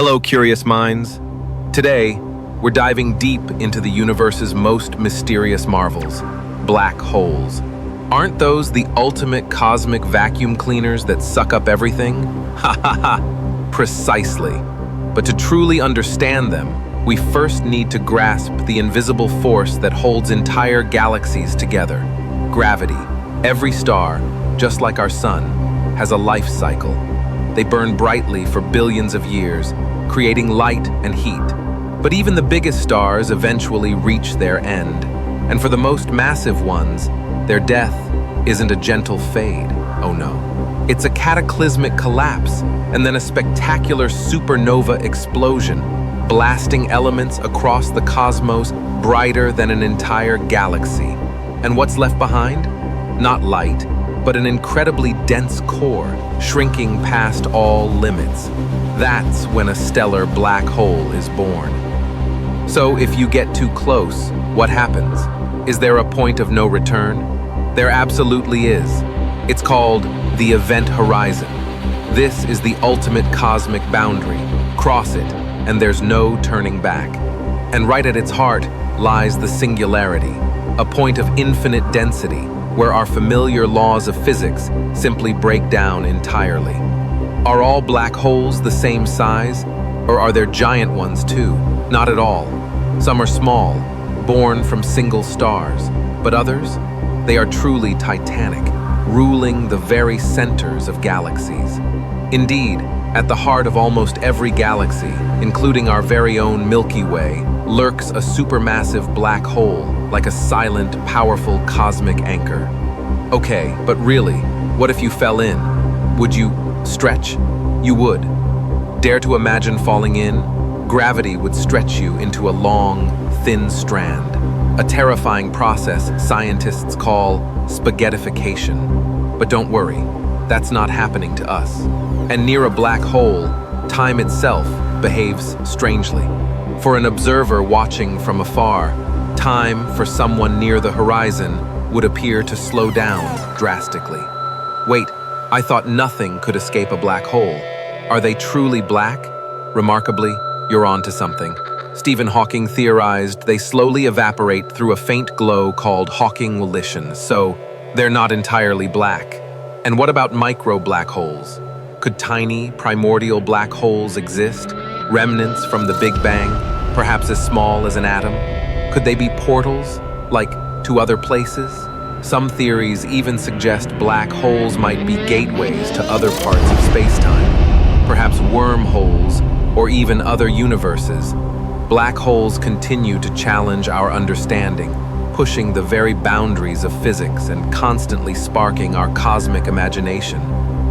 Hello, curious minds. Today, we're diving deep into the universe's most mysterious marvels, black holes. Aren't those the ultimate cosmic vacuum cleaners that suck up everything? Ha ha ha! Precisely. But to truly understand them, we first need to grasp the invisible force that holds entire galaxies together. Gravity. Every star, just like our sun, has a life cycle. They burn brightly for billions of years, creating light and heat. But even the biggest stars eventually reach their end. And for the most massive ones, their death isn't a gentle fade. Oh no. It's a cataclysmic collapse, and then a spectacular supernova explosion, blasting elements across the cosmos brighter than an entire galaxy. And what's left behind? Not light, but an incredibly dense core, shrinking past all limits. That's when a stellar black hole is born. So if you get too close, what happens? Is there a point of no return? There absolutely is. It's called the event horizon. This is the ultimate cosmic boundary. Cross it, and there's no turning back. And right at its heart lies the singularity, a point of infinite density, where our familiar laws of physics simply break down entirely. Are all black holes the same size, or are there giant ones too? Not at all. Some are small, born from single stars, but others, they are truly titanic, ruling the very centers of galaxies. Indeed, at the heart of almost every galaxy, including our very own Milky Way, lurks a supermassive black hole, like a silent, powerful cosmic anchor. Okay, but really, what if you fell in? Would you stretch? You would. Dare to imagine falling in? Gravity would stretch you into a long, thin strand, a terrifying process scientists call spaghettification. But don't worry, that's not happening to us. And near a black hole, time itself behaves strangely. For an observer watching from afar, time for someone near the horizon would appear to slow down drastically. Wait, I thought nothing could escape a black hole. Are they truly black? Remarkably, you're onto something. Stephen Hawking theorized they slowly evaporate through a faint glow called Hawking volition, so they're not entirely black. And what about micro black holes? Could tiny, primordial black holes exist? Remnants from the Big Bang, perhaps as small as an atom? Could they be portals, like to other places? Some theories even suggest black holes might be gateways to other parts of space-time, perhaps wormholes or even other universes. Black holes continue to challenge our understanding, pushing the very boundaries of physics and constantly sparking our cosmic imagination.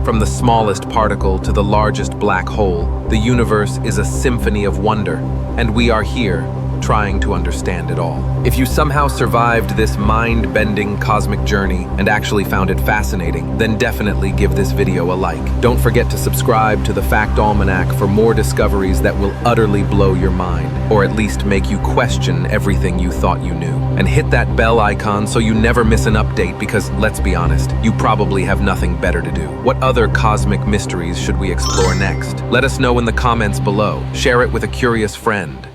From the smallest particle to the largest black hole, the universe is a symphony of wonder, and we are here, trying to understand it all. If you somehow survived this mind-bending cosmic journey and actually found it fascinating, then definitely give this video a like. Don't forget to subscribe to the TheFactAlmanac for more discoveries that will utterly blow your mind, or at least make you question everything you thought you knew. And hit that bell icon so you never miss an update, because let's be honest, you probably have nothing better to do. What other cosmic mysteries should we explore next? Let us know in the comments below. Share it with a curious friend.